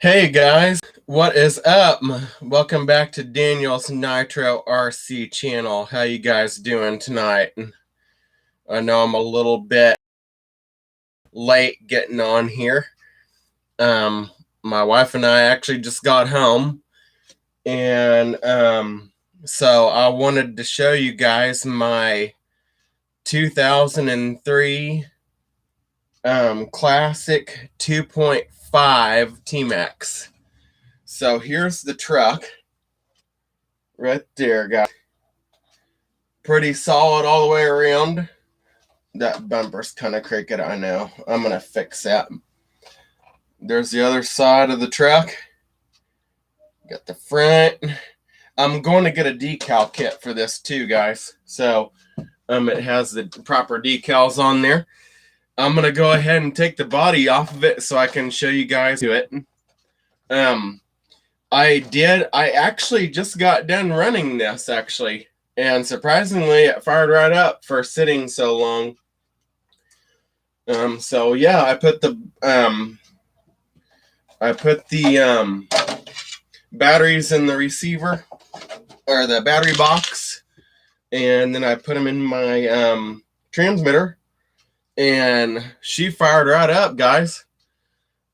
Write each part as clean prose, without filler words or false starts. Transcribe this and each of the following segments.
Hey guys, what is up? Welcome back to Daniel's Nitro RC channel. How you guys doing tonight? I know I'm a little bit late getting on here. My wife and I actually just got home, and so I wanted to show you guys my 2003 classic 2.5 Tmaxx. So here's the truck right there, guys. Pretty solid all the way around. That bumper's kind of crooked, I know. I'm going to fix that. There's the other side of the truck. Got the front. I'm going to get a decal kit for this too, guys. So it has the proper decals on there. I'm going to go ahead and take the body off of it so I can show you guys it. I actually just got done running this, actually. And surprisingly, it fired right up for sitting so long. So yeah, I put the batteries in the receiver, or the battery box, and then I put them in my transmitter, and she fired right up, guys.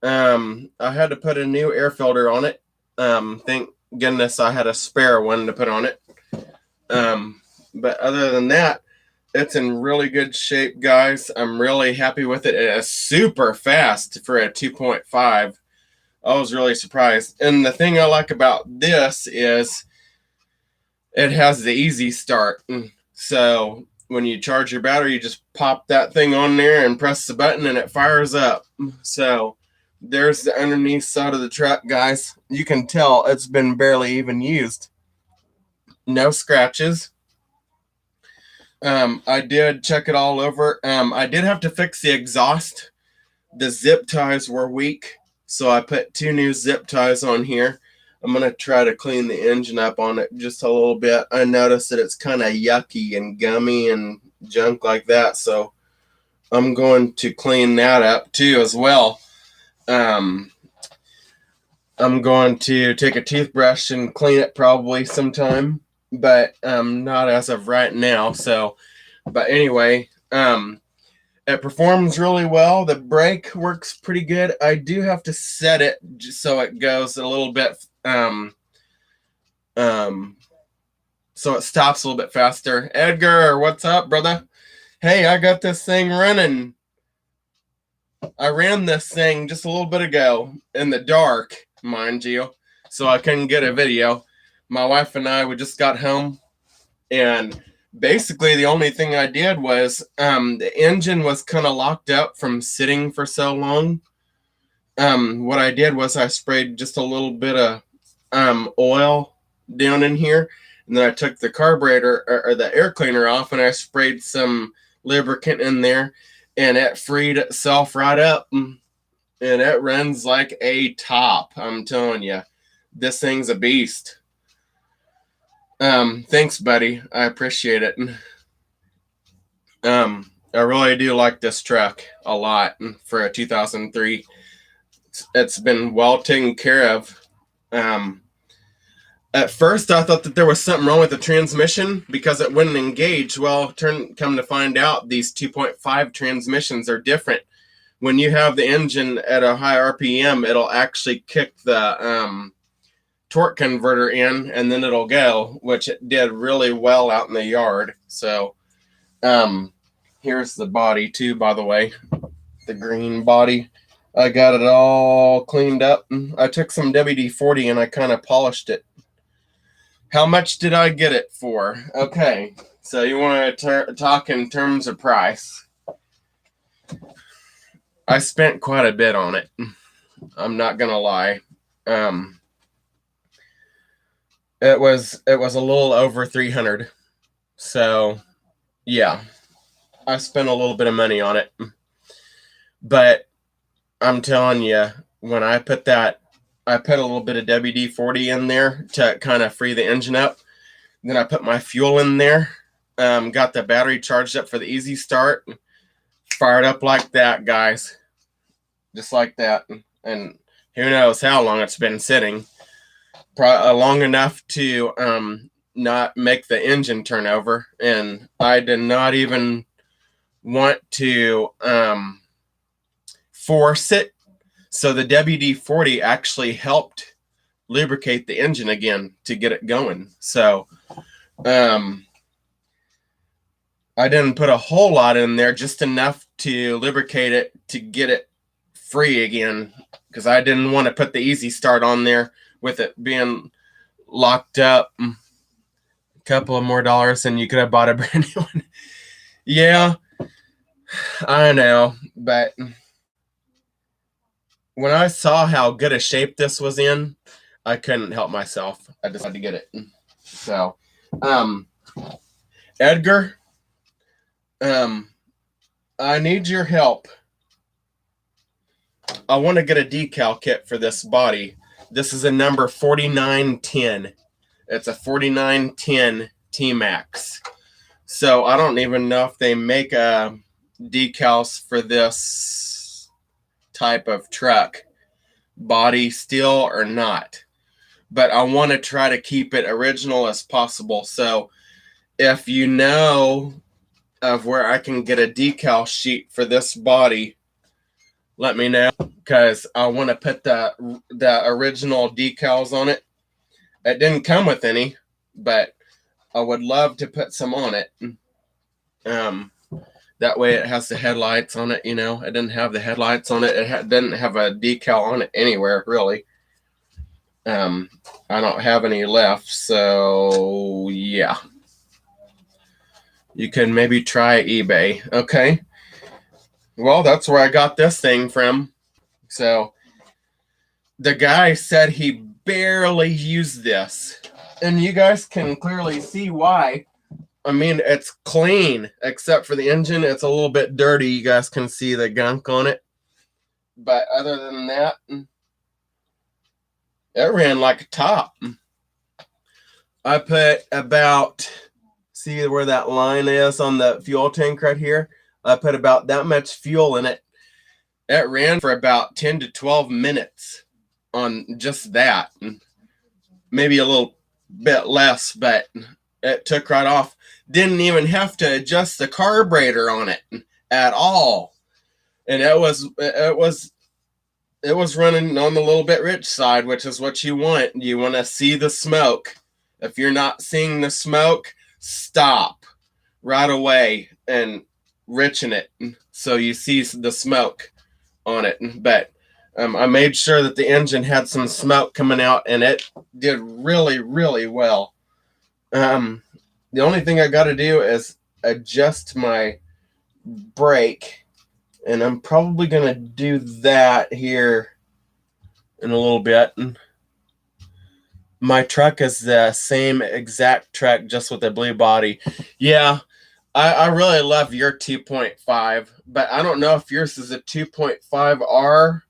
I had to put a new air filter on it. Thank goodness I had a spare one to put on it. But other than that, it's in really good shape, guys. I'm really happy with it. It is super fast for a 2.5. I was really surprised. And the thing I like about this is it has the easy start. So when you charge your battery, you just pop that thing on there and press the button and it fires up. So there's the underneath side of the truck, guys. You can tell it's been barely even used. No scratches. I did check it all over. I did have to fix the exhaust. The zip ties were weak, so I put 2 new zip ties on here. I'm going to try to clean the engine up on it just a little bit. I noticed that it's kind of yucky and gummy and junk like that, so I'm going to clean that up too as well. I'm going to take a toothbrush and clean it probably sometime, but not as of right now. So, but anyway, it performs really well. The brake works pretty good. I do have to set it just so it goes a little bit so it stops a little bit faster. Edgar, what's up, brother? Hey, I got this thing running. I ran this thing just a little bit ago in the dark, mind you, so I couldn't get a video. My wife and I, we just got home, and basically the only thing I did was the engine was kind of locked up from sitting for so long. What I did was I sprayed just a little bit of oil down in here, and then I took the carburetor or the air cleaner off, and I sprayed some lubricant in there, and it freed itself right up, and it runs like a top. I'm telling you, this thing's a beast. Thanks, buddy. I appreciate it. I really do like this truck a lot for a 2003. It's been well taken care of. At first, I thought that there was something wrong with the transmission because it wouldn't engage. Well, come to find out, these 2.5 transmissions are different. When you have the engine at a high RPM, it'll actually kick the torque converter in, and then it'll go, which it did really well out in the yard. So here's the body too, by the way, the green body. I got it all cleaned up. I took some WD-40 and I kind of polished it. How much did I get it for? Okay, so you want to talk in terms of price. I spent quite a bit on it. I'm not gonna lie. It was a little over $300. So yeah, I spent a little bit of money on it. But I'm telling you, when I put a little bit of WD-40 in there to kind of free the engine up. Then I put my fuel in there, got the battery charged up for the easy start, fired up like that, guys. Just like that. And who knows how long it's been sitting. Long enough to not make the engine turn over. And I did not even want to force it. So the WD-40 actually helped lubricate the engine again to get it going. So I didn't put a whole lot in there, just enough to lubricate it to get it free again, because I didn't want to put the easy start on there with it being locked up. A couple of more dollars and you could have bought a brand new one. Yeah, I know, but when I saw how good a shape this was in, I couldn't help myself. I decided to get it. So, Edgar, I need your help. I want to get a decal kit for this body. This is a number 4910. It's a 4910 Tmaxx. So I don't even know if they make decals for this type of truck, body steel or not. But I want to try to keep it original as possible. So if you know of where I can get a decal sheet for this body, let me know, because I want to put the original decals on it. It didn't come with any, but I would love to put some on it. That way it has the headlights on it, you know. It didn't have the headlights on it. It didn't have a decal on it anywhere, really. I don't have any left, so yeah. You can maybe try eBay. Okay. Well, that's where I got this thing from. So the guy said he barely used this. And you guys can clearly see why. I mean, it's clean, except for the engine. It's a little bit dirty. You guys can see the gunk on it. But other than that, it ran like a top. I put about, see where that line is on the fuel tank right here? I put about that much fuel in it. It ran for about 10 to 12 minutes on just that. Maybe a little bit less, but it took right off. Didn't even have to adjust the carburetor on it at all. And it was running on the little bit rich side, which is what you want. You want to see the smoke. If you're not seeing the smoke, stop right away and richen it so you see the smoke on it. But I made sure that the engine had some smoke coming out, and it did really, really well. The only thing I got to do is adjust my brake, and I'm probably going to do that here in a little bit. My truck is the same exact truck, just with a blue body. Yeah, I really love your 2.5, but I don't know if yours is a 2.5R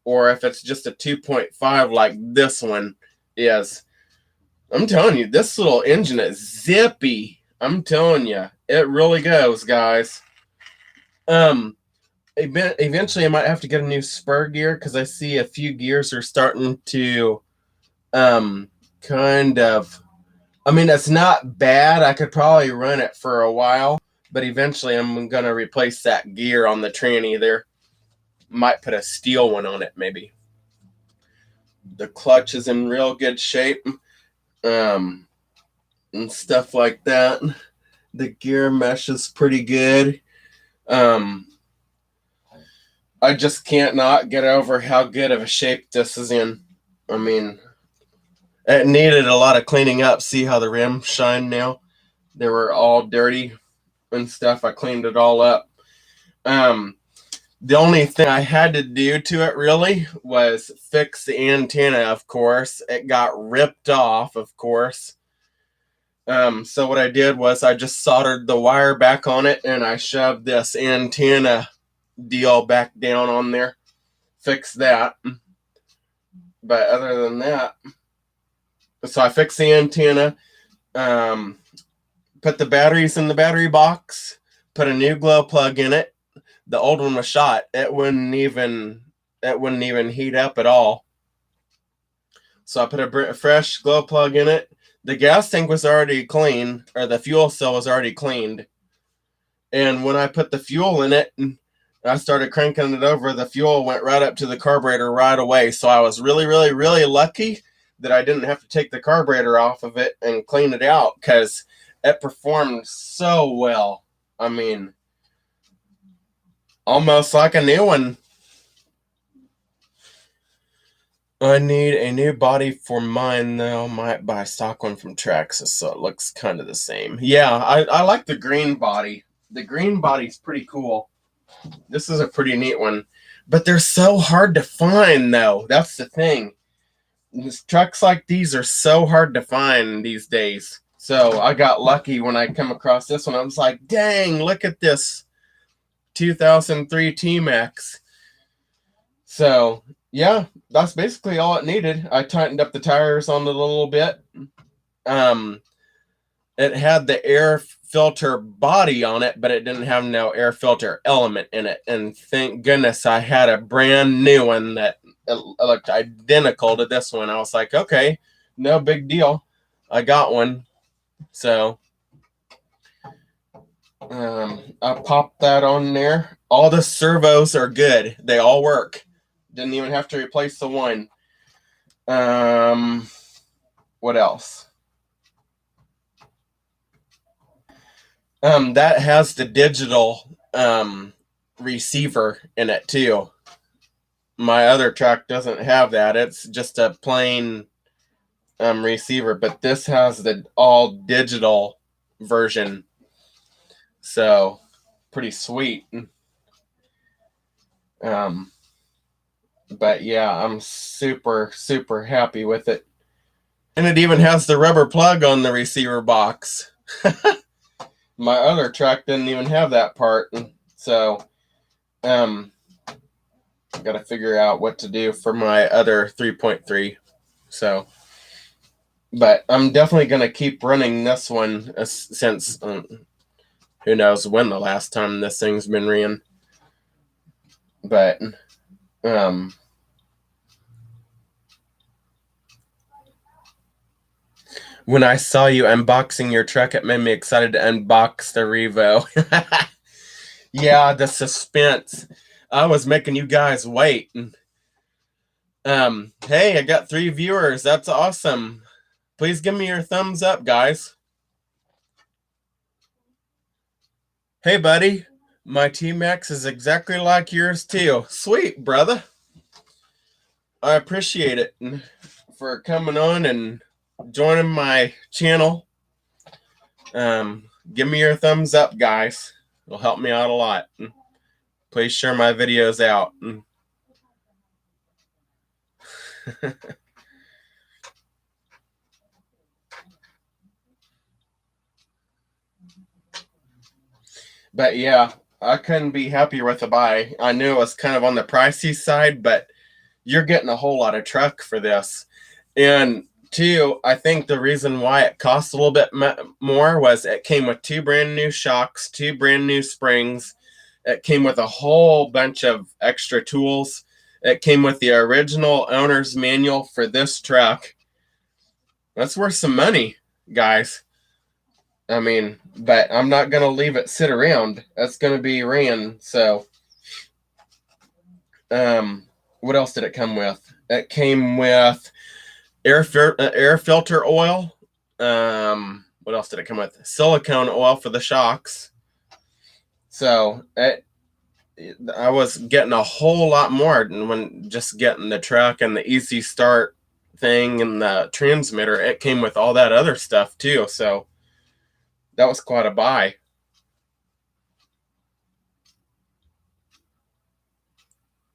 or if it's just a 2.5 like this one is. I'm telling you, this little engine is zippy. I'm telling you, it really goes, guys. Eventually I might have to get a new spur gear, because I see a few gears are starting to kind of, I mean, it's not bad. I could probably run it for a while, but eventually I'm going to replace that gear on the tranny there. Might put a steel one on it, maybe. The clutch is in real good shape, and stuff like that. The gear mesh is pretty good. I just can't not get over how good of a shape this is in. I mean, it needed a lot of cleaning up. See how the rims shine now? They were all dirty and stuff. I cleaned it all up. The only thing I had to do to it really was fix the antenna, of course. It got ripped off, of course. So what I did was I just soldered the wire back on it, and I shoved this antenna deal back down on there. Fixed that. But other than that, so I fixed the antenna, put the batteries in the battery box, put a new glow plug in it. The old one was shot. It wouldn't even heat up at all. So I put a fresh glow plug in it. The gas tank was already clean, or the fuel cell was already cleaned. And when I put the fuel in it, and I started cranking it over, the fuel went right up to the carburetor right away. So I was really, really, really lucky that I didn't have to take the carburetor off of it and clean it out, because it performed so well. I mean, almost like a new one. I need a new body for mine, though. Might buy a stock one from Tmaxx, so it looks kind of the same. Yeah, I like the green body. The green body's pretty cool. This is a pretty neat one. But they're so hard to find, though. That's the thing. Trucks like these are so hard to find these days. So I got lucky when I come across this one. I was like, dang, look at this 2003 Tmaxx. So, yeah, that's basically all it needed. I tightened up the tires on it a little bit. It had the air filter body on it, but it didn't have no air filter element in it. And thank goodness I had a brand new one that looked identical to this one. I was like, okay, no big deal. I got one. So I popped that on there. All the servos are good. They all work. Didn't even have to replace the one. What else? That has the digital receiver in it too. My other truck doesn't have that. It's just a plain receiver, but this has the all digital version. So pretty sweet. But yeah, I'm super, super happy with it. And it even has the rubber plug on the receiver box. My other truck didn't even have that part. So, got to figure out what to do for my other 3.3. So, but I'm definitely going to keep running this one since who knows when the last time this thing's been ran. But, when I saw you unboxing your truck, it made me excited to unbox the Revo. Yeah, the suspense. I was making you guys wait. Hey, I got 3 viewers. That's awesome. Please give me your thumbs up, guys. Hey, buddy. My Tmaxx is exactly like yours, too. Sweet, brother. I appreciate it for coming on and joining my channel. Give me your thumbs up, guys. It'll help me out a lot. Please share my videos out. But yeah, I couldn't be happier with the buy. I knew it was kind of on the pricey side, but you're getting a whole lot of truck for this. And two, I think the reason why it cost a little bit more was it came with 2 brand new shocks, 2 brand new springs. It came with a whole bunch of extra tools. It came with the original owner's manual for this truck. That's worth some money, guys. I mean, but I'm not going to leave it sit around. That's going to be ran. So, what else did it come with? It came with air filter oil. What else did it come with? Silicone oil for the shocks. So I was getting a whole lot more when just getting the truck and the easy start thing and the transmitter. It came with all that other stuff too. So that was quite a buy.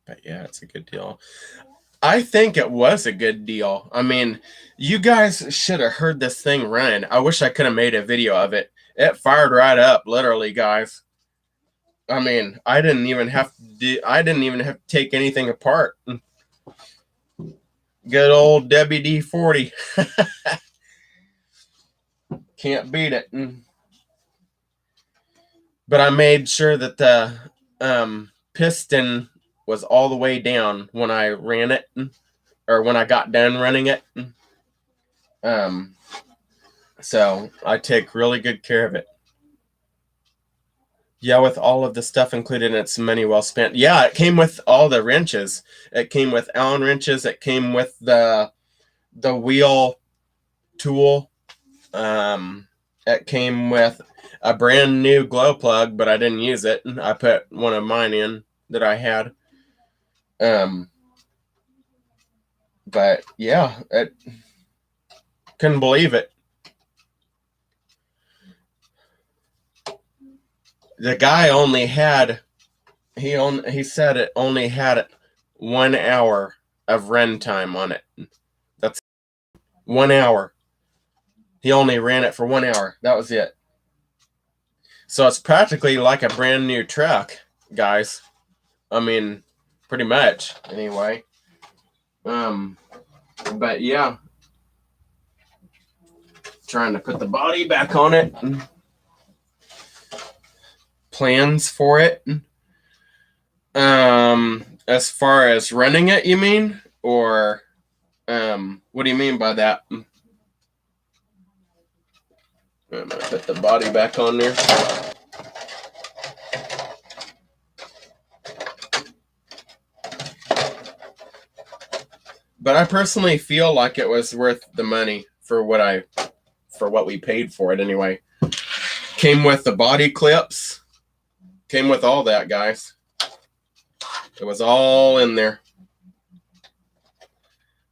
But yeah, it's a good deal. I think it was a good deal. I mean, you guys should have heard this thing run. I wish I could have made a video of it. It fired right up, literally, guys. I mean, I didn't even have to take anything apart. Good old Debbie D40. Can't beat it. But I made sure that the piston was all the way down when I ran it. or when I got done running it. So I take really good care of it. Yeah, with all of the stuff included, it's money well spent. Yeah, it came with all the wrenches. It came with Allen wrenches. It came with the wheel tool. It came with a brand new glow plug, but I didn't use it. I put one of mine in that I had. But yeah, it couldn't believe it. The guy only had he said it only had 1 hour of run time on it. That's 1 hour. He only ran it for 1 hour. That was it. So it's practically like a brand new truck, guys. I mean, pretty much, anyway. But yeah, trying to put the body back on it. Plans for it. As far as running it, you mean? Or what do you mean by that? I'm gonna put the body back on there. But I personally feel like it was worth the money for what we paid for it anyway. Came with the body clips. Came with all that, guys. It was all in there.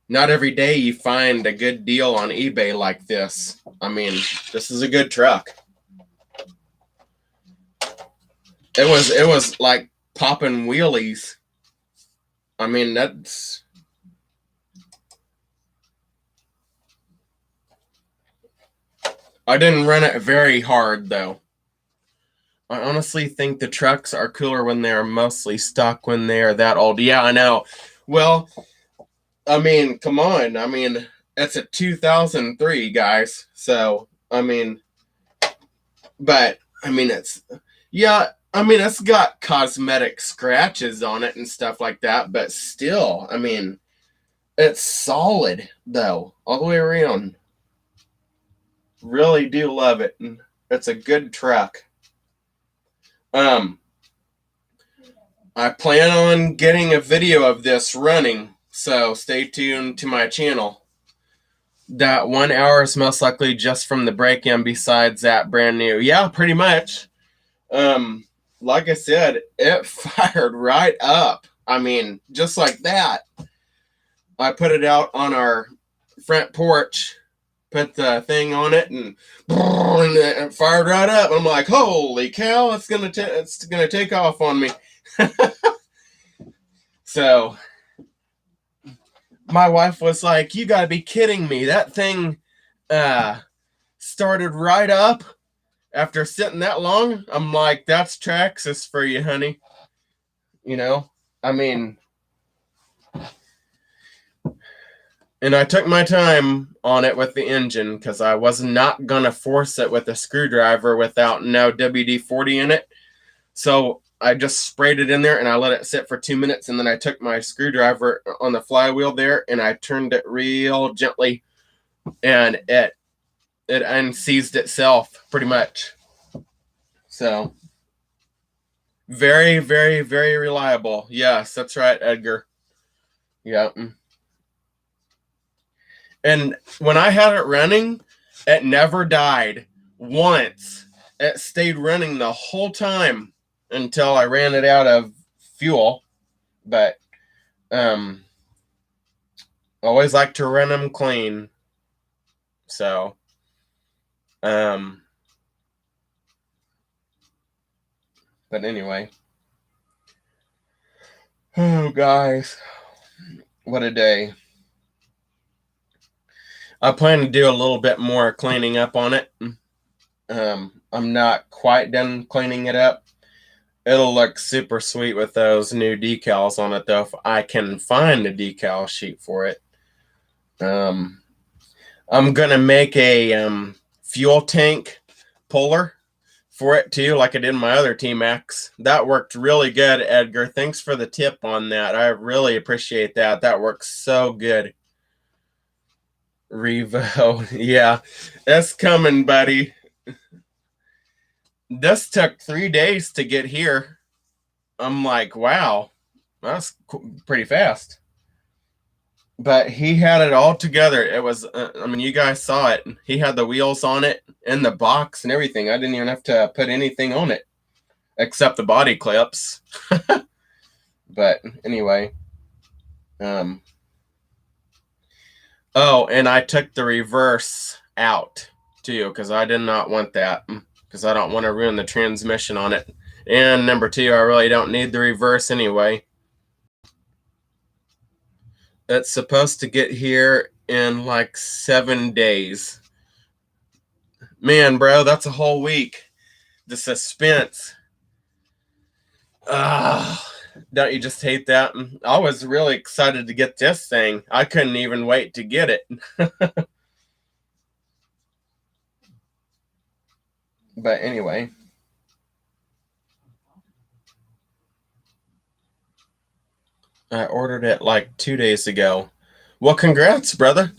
Not every day you find a good deal on eBay like this. I mean, this is a good truck. It was like popping wheelies. I mean, that's... I didn't run it very hard, though. I honestly think the trucks are cooler when they're mostly stock when they're that old. Yeah, I know. Well, I mean, come on. I mean, it's a 2003, guys. So, I mean, but, I mean, it's, yeah, I mean, it's got cosmetic scratches on it and stuff like that, but still, I mean, it's solid, though, all the way around. Really do love it. It's a good truck. I plan on getting a video of this running, so stay tuned to my channel. That 1 hour is most likely just from the break-in, besides that brand new. Yeah, pretty much. Like I said, it fired right up. I mean, just like that. I put it out on our front porch, put the thing on it, and it fired right up. I'm like, holy cow, it's gonna take off on me. So my wife was like, you gotta be kidding me. That thing started right up after sitting that long. I'm like, that's Traxxas for you, honey. You know, I mean, and I took my time on it with the engine because I was not gonna force it with a screwdriver without no WD-40 in it. So I just sprayed it in there and I let it sit for 2 minutes, and then I took my screwdriver on the flywheel there and I turned it real gently, and it unseized itself pretty much. So very, very, very reliable. Yes, that's right, Edgar. Yeah. And when I had it running, it never died once. It stayed running the whole time until I ran it out of fuel. But always like to run them clean. So but anyway. Oh, guys, what a day. I plan to do a little bit more cleaning up on it. I'm not quite done cleaning it up. It'll look super sweet with those new decals on it, though, if I can find a decal sheet for it. I'm going to make a fuel tank puller for it too, like I did my other Tmaxx. That worked really good, Edgar. Thanks for the tip on that. I really appreciate that. That works so good. Revo. Yeah, that's coming, buddy. This took 3 days to get here. I'm like, wow, that's pretty fast. But he had it all together. It was, I mean, you guys saw it. He had the wheels on it and the box and everything. I didn't even have to put anything on it except the body clips. But anyway, oh, and I took the reverse out too because I did not want that because I don't want to ruin the transmission on it. And number two, I really don't need the reverse anyway. It's supposed to get here in like 7 days. Man, bro, that's a whole week. The suspense. Don't you just hate that? I was really excited to get this thing. I couldn't even wait to get it. But anyway. I ordered it like 2 days ago. Well, congrats, brother.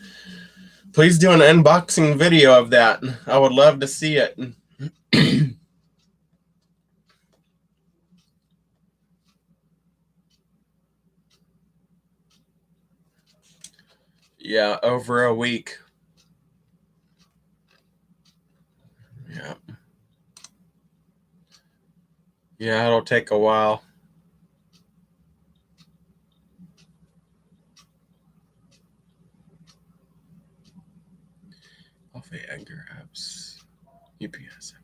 Please do an unboxing video of that. I would love to see it. Yeah, over a week. Yeah. Yeah, it'll take a while. Coffee, Edgar apps, UPS.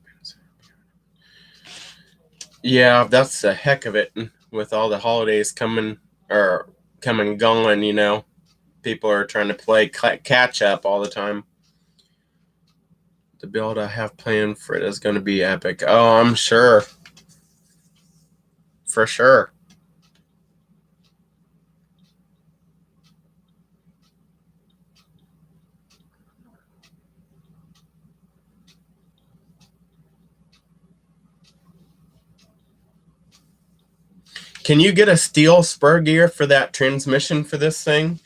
Yeah, that's a heck of it with all the holidays coming or coming going, you know. People are trying to play catch up all the time. The build I have planned for it is going to be epic. Oh, I'm sure. For sure. Can you get a steel spur gear for that transmission for this thing?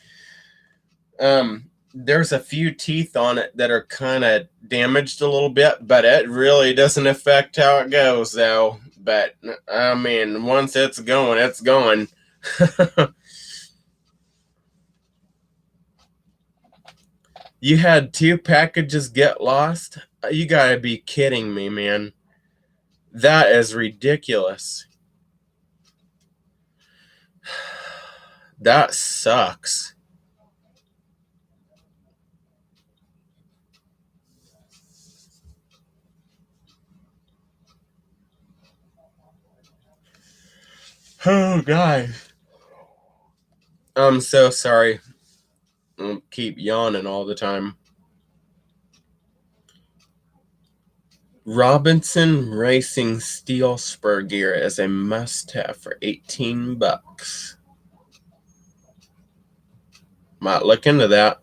There's a few teeth on it that are kind of damaged a little bit, but it really doesn't affect how it goes, though. But I mean, once it's going, it's going. You had 2 packages get lost? You gotta be kidding me, man. That is ridiculous. That sucks. Oh, God. I'm so sorry. I'll keep yawning all the time. Robinson Racing steel spur gear is a must-have for $18. Might look into that.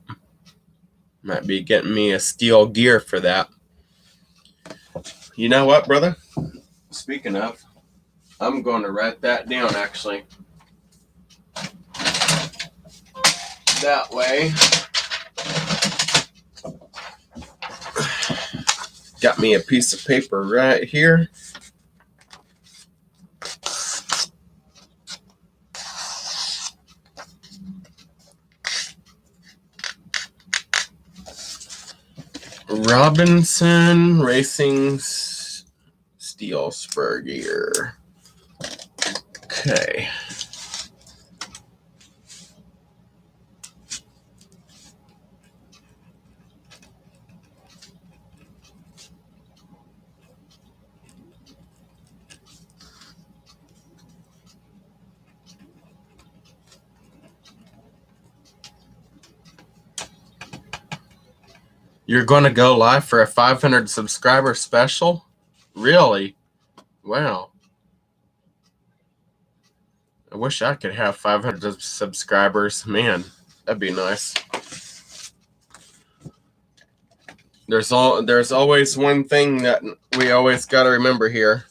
Might be getting me a steel gear for that. You know what, brother? Speaking of, I'm going to write that down, actually. That way. Got me a piece of paper right here. Robinson Racing steel spur gear. Okay. You're going to go live for a 500 subscriber special? Really? Wow. I wish I could have 500 subscribers. Man, that'd be nice. There's always one thing that we always got to remember here.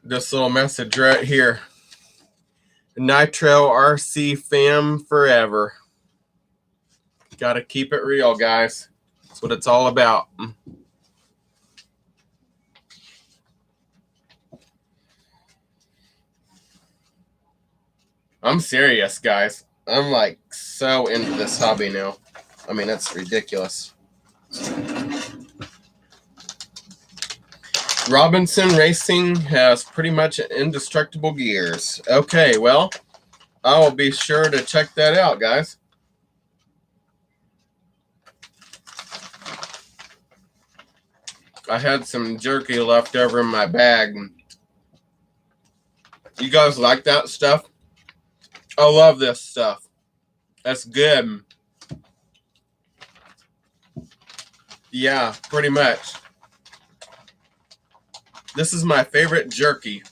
This little message right here. Nitro RC fam forever. Gotta keep it real, guys. That's what it's all about. I'm serious, guys. I'm like so into this hobby now. I mean, it's ridiculous. Robinson Racing has pretty much indestructible gears. Okay, well, I will be sure to check that out, guys. I had some jerky left over in my bag. You guys like that stuff? I love this stuff. That's good. Yeah, pretty much. This is my favorite jerky.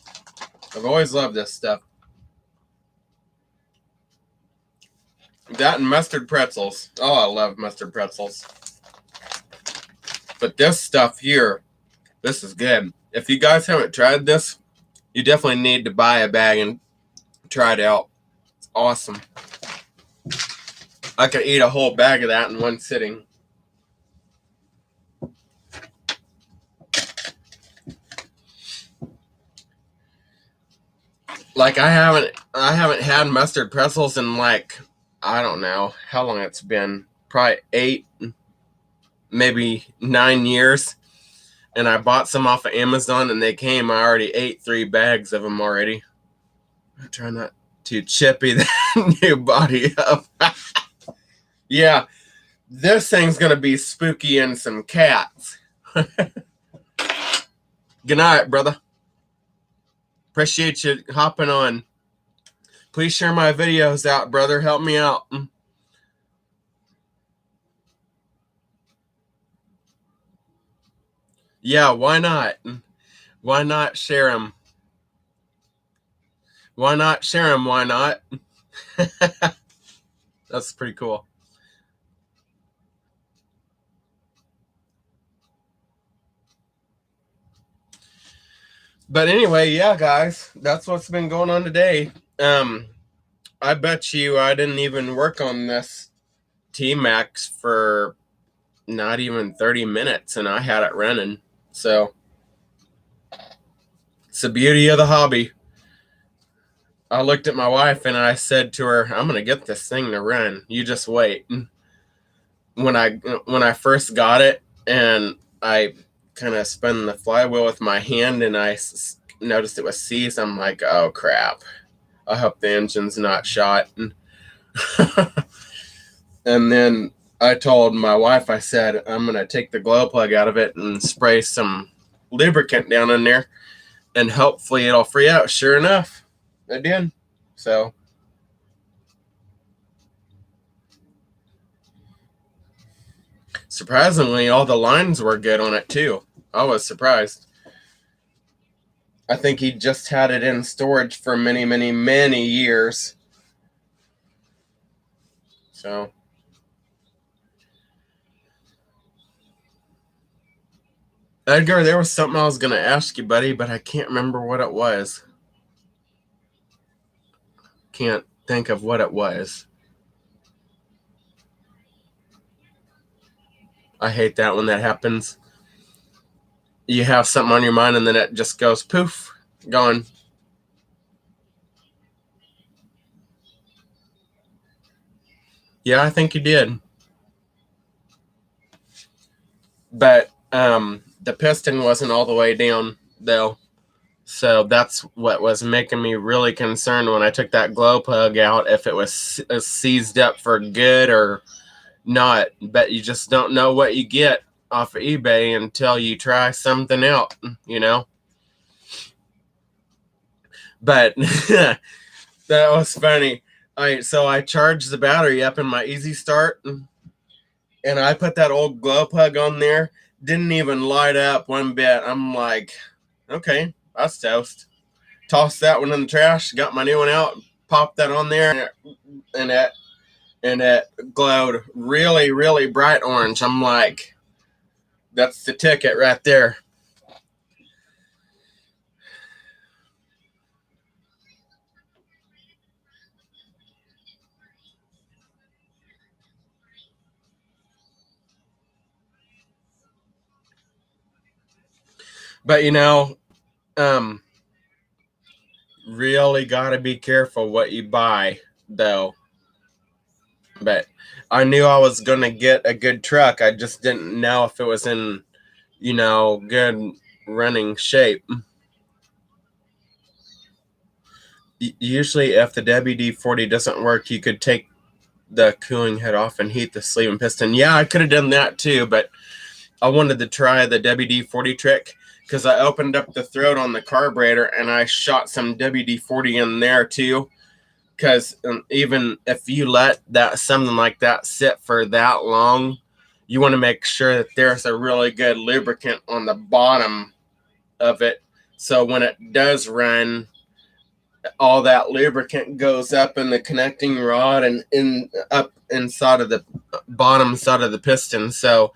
I've always loved this stuff. That and mustard pretzels. Oh, I love mustard pretzels. But this stuff here, this is good. If you guys haven't tried this, you definitely need to buy a bag and try it out. It's awesome. I could eat a whole bag of that in one sitting. Like I haven't had mustard pretzels in like, I don't know how long it's been. Probably 8, maybe 9 years. And I bought some off of Amazon and they came. I already ate 3 bags of them already. I try not to chippy that new body up. Yeah, this thing's gonna be spooky and some cats. Good night, brother. Appreciate you hopping on. Please share my videos out, brother. Help me out. Yeah, why not? Why not share them? Why not share them? Why not? That's pretty cool. But anyway, yeah, guys, that's what's been going on today. I bet you I didn't even work on this Tmaxx for not even 30 minutes, and I had it running. So it's the beauty of the hobby. I looked at my wife and I said to her, I'm going to get this thing to run. You just wait. When I first got it and I kind of spun the flywheel with my hand and I noticed it was seized, I'm like, oh crap. I hope the engine's not shot. And then I told my wife, I said, I'm going to take the glow plug out of it and spray some lubricant down in there and hopefully it'll free out. Sure enough, it did. So surprisingly, all the lines were good on it too. I was surprised. I think he just had it in storage for many, many, many years. So Edgar, there was something I was going to ask you, buddy, but I can't remember what it was. Can't think of what it was. I hate that when that happens. You have something on your mind and then it just goes poof, gone. Yeah, I think you did. But the piston wasn't all the way down, though. So that's what was making me really concerned when I took that glow plug out, if it was seized up for good or not. But you just don't know what you get off of eBay until you try something out, you know? But that was funny. So I charged the battery up in my Easy Start, and I put that old glow plug on there. Didn't even light up one bit. I'm like, okay, that's toast. Tossed that one in the trash. Got my new one out. Popped that on there, and it glowed really, really bright orange. I'm like, that's the ticket right there. But um, really got to be careful what you buy, though. But I knew I was going to get a good truck. I just didn't know if it was in, good running shape. Usually, if the WD-40 doesn't work, you could take the cooling head off and heat the sleeve and piston. Yeah, I could have done that too, but I wanted to try the WD-40 trick because I opened up the throat on the carburetor and I shot some WD-40 in there too. Because even if you let something like that sit for that long, you want to make sure that there's a really good lubricant on the bottom of it. So when it does run, all that lubricant goes up in the connecting rod and up inside of the bottom side of the piston. So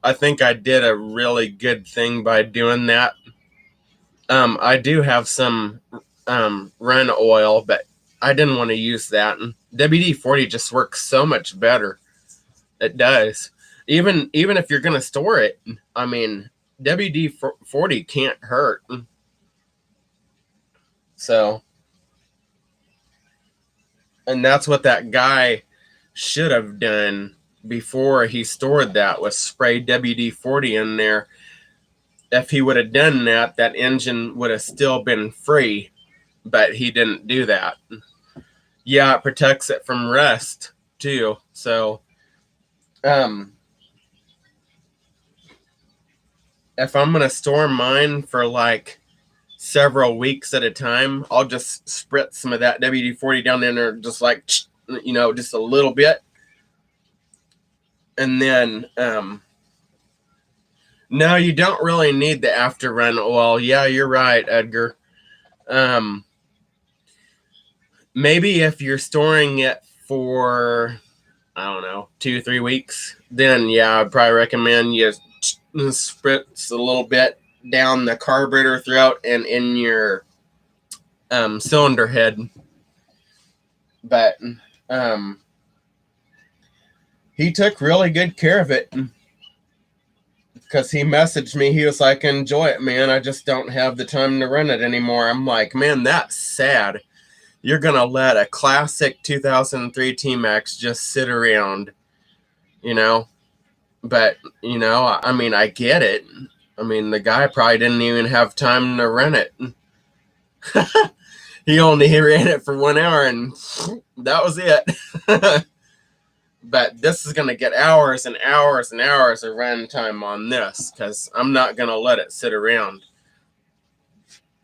I think I did a really good thing by doing that. I do have some run oil, but I didn't want to use that. And WD-40 just works so much better. It does. Even if you're going to store it, I mean, WD-40 can't hurt. So, and that's what that guy should have done before he stored that, was spray WD-40 in there. If he would have done that, that engine would have still been free, but he didn't do that. Yeah, it protects it from rust too. So, if I'm gonna store mine for like several weeks at a time, I'll just spritz some of that WD-40 down in there, just like, just a little bit, and then no, you don't really need the after run oil. Yeah, you're right, Edgar. Maybe if you're storing it for, I don't know, 2-3 weeks, then yeah, I'd probably recommend you spritz a little bit down the carburetor throughout and in your cylinder head. But he took really good care of it, because he messaged me. He was like, enjoy it, man. I just don't have the time to run it anymore. I'm like, man, that's sad. You're going to let a classic 2003 Tmaxx just sit around, But, I mean, I get it. I mean, the guy probably didn't even have time to run it. He only ran it for 1 hour, and that was it. But this is going to get hours and hours and hours of run time on this, because I'm not going to let it sit around.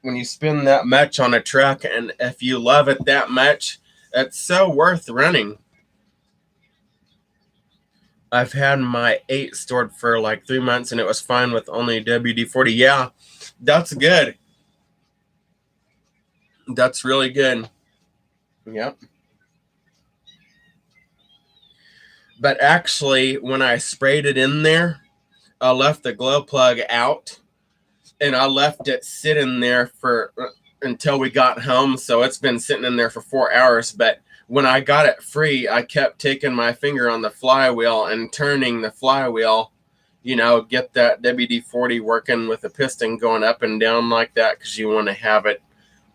When you spend that much on a truck, and if you love it that much, it's so worth running. I've had my 8 stored for like 3 months, and it was fine with only WD-40. Yeah, that's good. That's really good. Yep. But actually, when I sprayed it in there, I left the glow plug out, and I left it sitting there for until we got home. So it's been sitting in there for 4 hours. But when I got it free, I kept taking my finger on the flywheel and turning the flywheel, get that WD-40 working with the piston going up and down like that, because you want to have it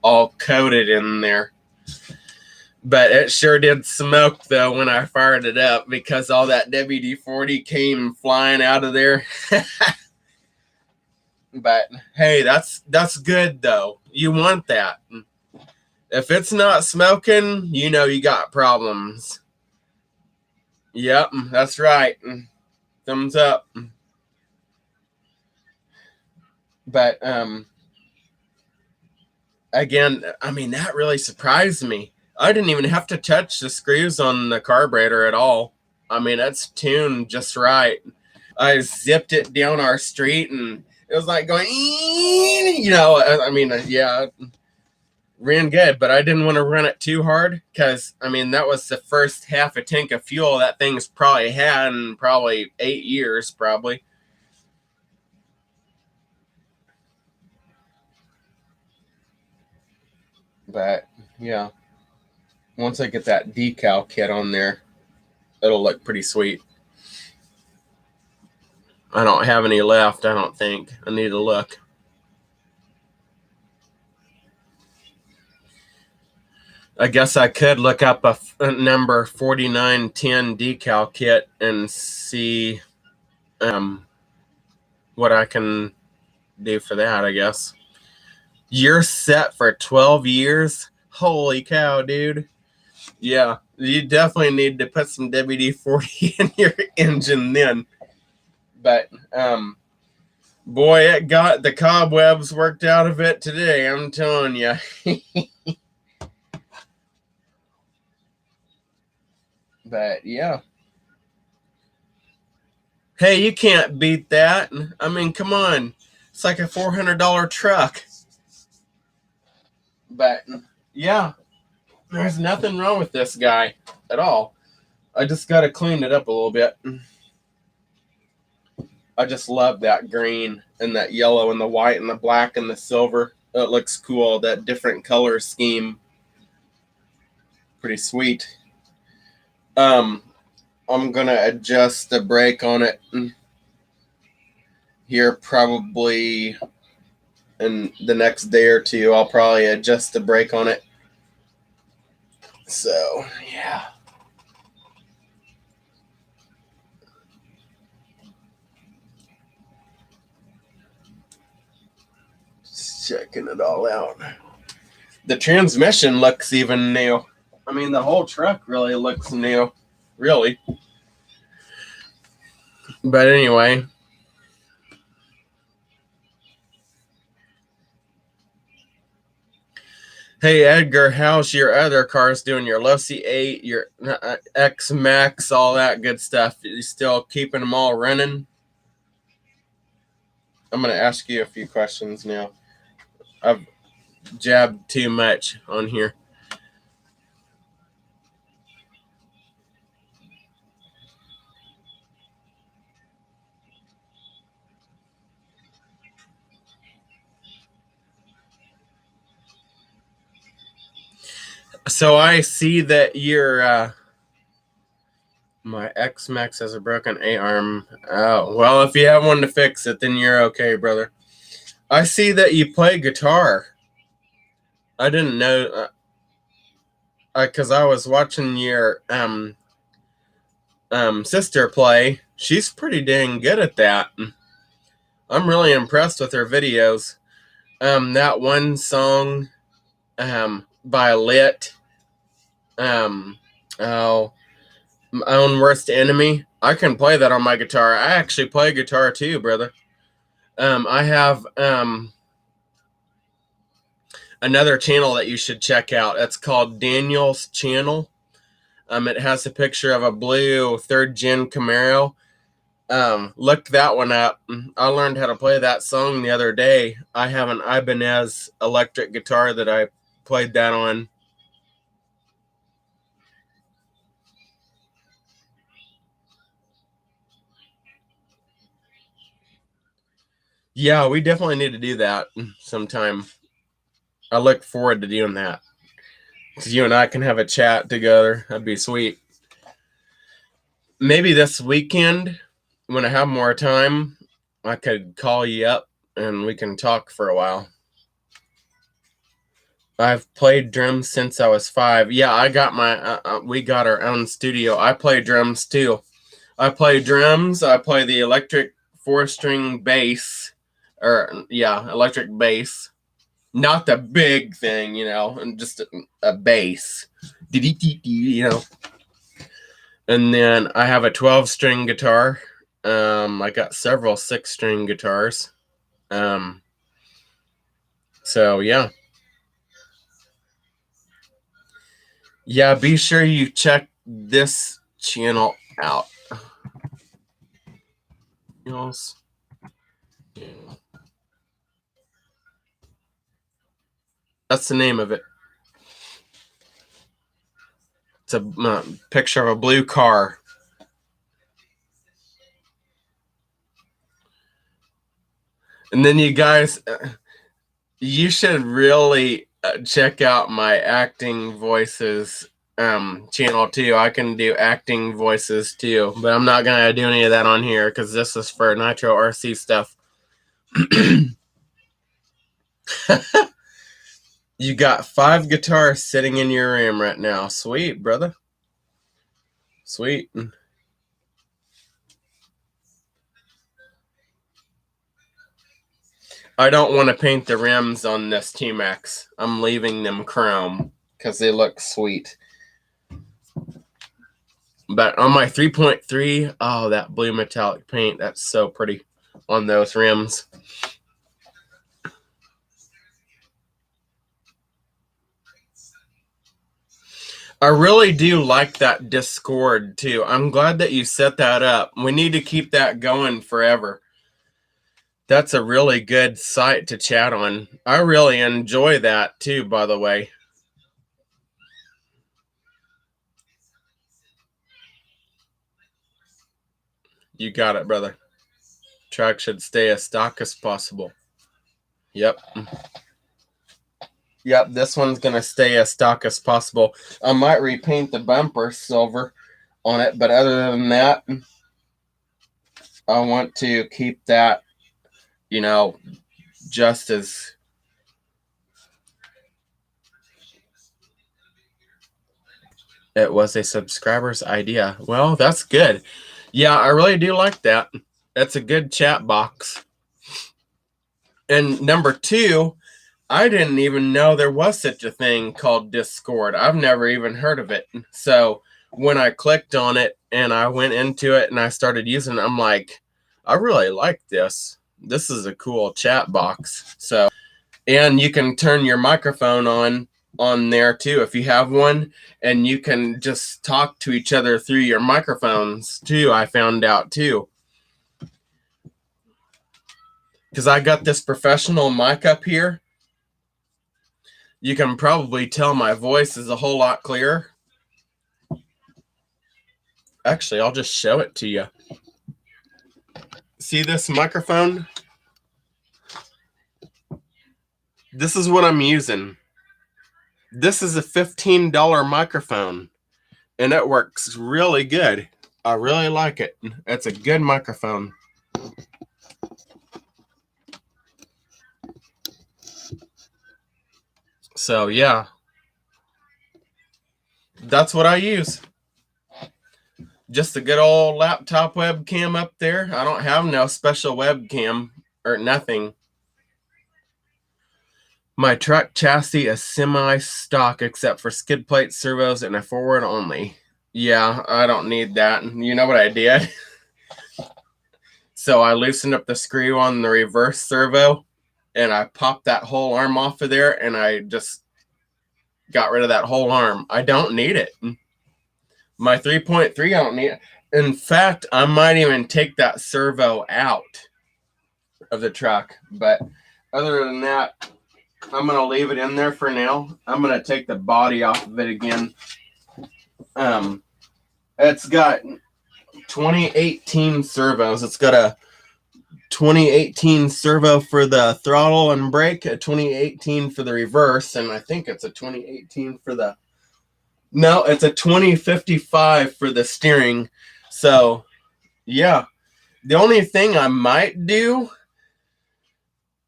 all coated in there. But it sure did smoke, though, when I fired it up, because all that WD-40 came flying out of there. But hey, that's good, though. You want that. If it's not smoking, you got problems. Yep, that's right. Thumbs up. But again, I mean, that really surprised me. I didn't even have to touch the screws on the carburetor at all. I mean, it's tuned just right. I zipped it down our street and it was like going, you know, I mean, yeah, ran good, but I didn't want to run it too hard because, I mean, that was the first half a tank of fuel that thing's probably had in probably 8 years, probably. But, yeah, once I get that decal kit on there, it'll look pretty sweet. I don't have any left, I don't think. I need to look. I guess I could look up a number 4910 decal kit and see what I can do for that, I guess. You're set for 12 years? Holy cow, dude. Yeah, you definitely need to put some WD-40 in your engine then. But, boy, it got the cobwebs worked out of it today, I'm telling you. But, yeah. Hey, you can't beat that. I mean, come on. It's like a $400 truck. But, yeah, there's nothing wrong with this guy at all. I just got to clean it up a little bit. I just love that green and that yellow and the white and the black and the silver. It looks cool, that different color scheme. Pretty sweet. I'm going to adjust the brake on it here probably in the next day or two. I'll probably adjust the brake on it. So, yeah. Just checking it all out. The transmission looks even new. I mean, the whole truck really looks new. Really. But anyway. Hey, Edgar, how's your other cars doing? Your Losi 8, your Tmaxx, all that good stuff. You still keeping them all running? I'm going to ask you a few questions now. I've jabbed too much on here. So I see that your my Tmaxx has a broken A-arm. Oh, well, if you have one to fix it, then you're okay, brother. I see that you play guitar. I didn't know, because I was watching your sister play. She's pretty dang good at that. I'm really impressed with her videos. That one song by Lit, oh, My Own Worst Enemy. I can play that on my guitar. I actually play guitar too, brother. I have another channel that you should check out. It's called Daniel's Channel. It has a picture of a blue 3rd gen Camaro. Look that one up. I learned how to play that song the other day. I have an Ibanez electric guitar that I played that on. Yeah, we definitely need to do that sometime. I look forward to doing that. Because you and I can have a chat together. That'd be sweet. Maybe this weekend, when I have more time, I could call you up and we can talk for a while. I've played drums since I was 5. Yeah, I got my, we got our own studio. I play drums too. I play drums. I play the electric 4-string bass. Electric bass. Not the big thing, and just a bass. You know. And then I have a 12-string guitar. I got several 6-string guitars. So, yeah. Yeah, be sure you check this channel out. That's the name of it. It's a picture of a blue car. And then you guys, you should really check out my acting voices channel too. I can do acting voices too, but I'm not gonna do any of that on here because this is for Nitro RC stuff. You got 5 guitars sitting in your room right now. Sweet, brother. Sweet. I don't want to paint the rims on this Tmaxx. I'm leaving them chrome because they look sweet. But on my 3.3, oh, that blue metallic paint, that's so pretty on those rims. I really do like that Discord too. I'm glad that you set that up. We need to keep that going forever. That's a really good site to chat on. I really enjoy that too, by the way. You got it, brother. Track should stay as stock as possible. Yep. Yep, this one's going to stay as stock as possible. I might repaint the bumper silver on it, but other than that, I want to keep that, you know, just as... It was a subscriber's idea. Well, that's good. Yeah, I really do like that. That's a good chat box. And number 2, I didn't even know there was such a thing called Discord. I've never even heard of it. So when I clicked on it and I went into it and I started using it, I'm like, I really like this. This is a cool chat box. So, and you can turn your microphone on there too if you have one, and you can just talk to each other through your microphones too. I found out too, because I got this professional mic up here. You can probably tell my voice is a whole lot clearer. Actually, I'll just show it to you. See this microphone? This is what I'm using. This is a $15 microphone, and it works really good. I really like it. It's a good microphone. So yeah, that's what I use. Just a good old laptop webcam up there. I don't have no special webcam or nothing. My truck chassis is semi-stock except for skid plate, servos, and a forward only. Yeah, I don't need that. You know what I did? So I loosened up the screw on the reverse servo, and I popped that whole arm off of there, and I just got rid of that whole arm. I don't need it. My 3.3, I don't need it. In fact, I might even take that servo out of the truck. But other than that, I'm going to leave it in there for now. I'm going to take the body off of it again. It's got 2018 servos. It's got a 2018 servo for the throttle and brake, a 2018 for the reverse, and I think it's a 2018 for the... No, it's a 2055 for the steering. So, yeah. The only thing I might do,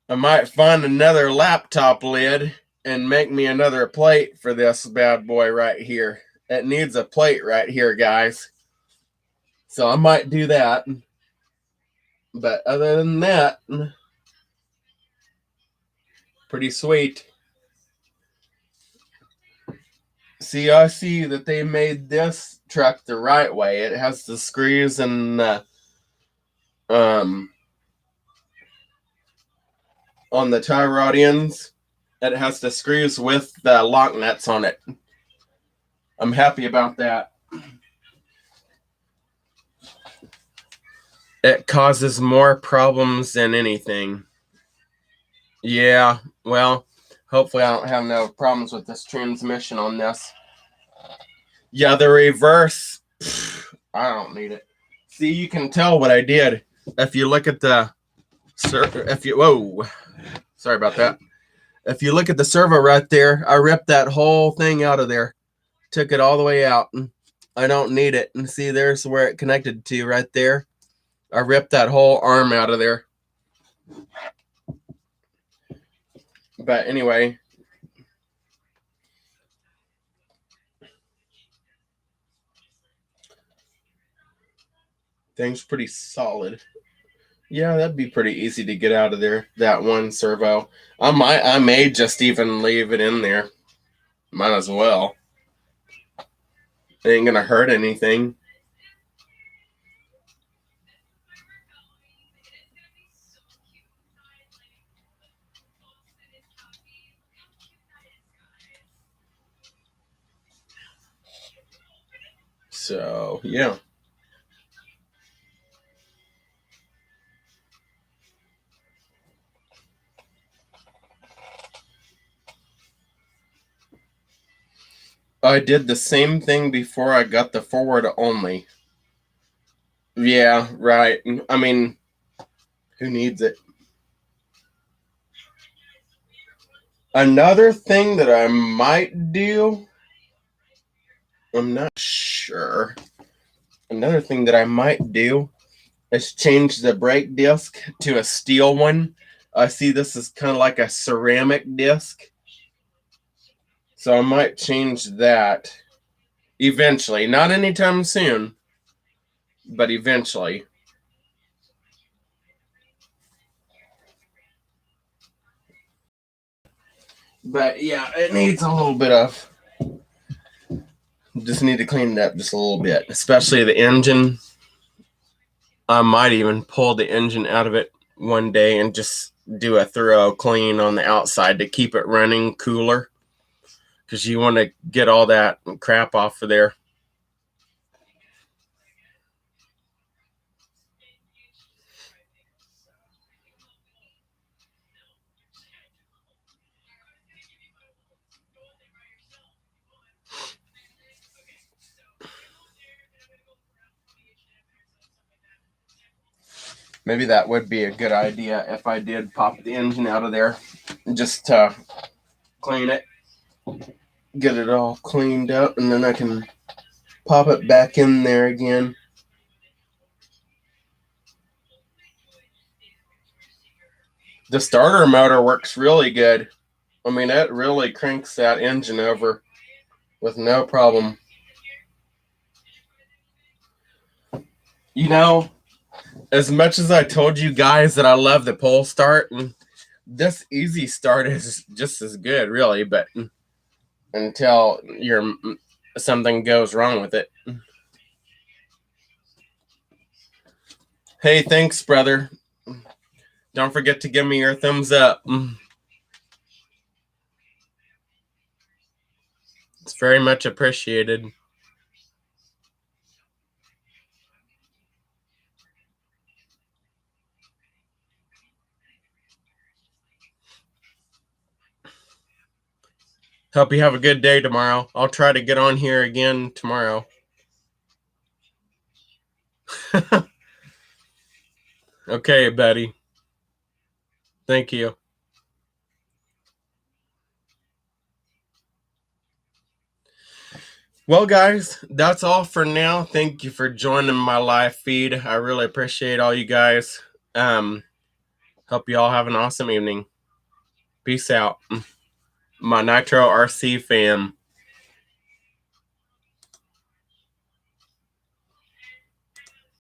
I might find another laptop lid and make me another plate for this bad boy right here. It needs a plate right here, guys. So I might do that. But other than that, pretty sweet. See, I see that they made this truck the right way. It has the screws and the, on the tie rod ends. It has the screws with the lock nuts on it. I'm happy about that. It causes more problems than anything. Yeah, well, hopefully I don't have no problems with this transmission on this. Yeah, the reverse, I don't need it. See, you can tell what I did if you look at the whoa, sorry about that. If you look at the servo right there, I ripped that whole thing out of there, took it all the way out. I don't need it. And see, there's where it connected to right there. I ripped that whole arm out of there. But anyway, thing's pretty solid. Yeah, that'd be pretty easy to get out of there. That one servo. I may just even leave it in there. Might as well. It ain't gonna hurt anything. So yeah. I did the same thing before I got the forward only. Yeah, right. I mean, who needs it? Another thing that I might do, I'm not sure. Another thing that I might do is change the brake disc to a steel one. I see this is kind of like a ceramic disc. So I might change that eventually. Not anytime soon, but eventually. But yeah, it needs a little bit of. Just need to clean it up just a little bit, especially the engine. I might even pull the engine out of it one day and just do a thorough clean on the outside to keep it running cooler, because you want to get all that crap off of there. Maybe that would be a good idea if I did pop the engine out of there just to clean it, get it all cleaned up, and then I can pop it back in there again. The starter motor works really good. I mean, it really cranks that engine over with no problem. You know, as much as I told you guys that I love the pull start, and this easy start is just as good, really, but until something goes wrong with it. Hey, thanks, brother. Don't forget to give me your thumbs up. It's very much appreciated. Hope you have a good day tomorrow. I'll try to get on here again tomorrow. Okay, Betty. Thank you. Well, guys, that's all for now. Thank you for joining my live feed. I really appreciate all you guys. Hope you all have an awesome evening. Peace out. My Nitro RC fam.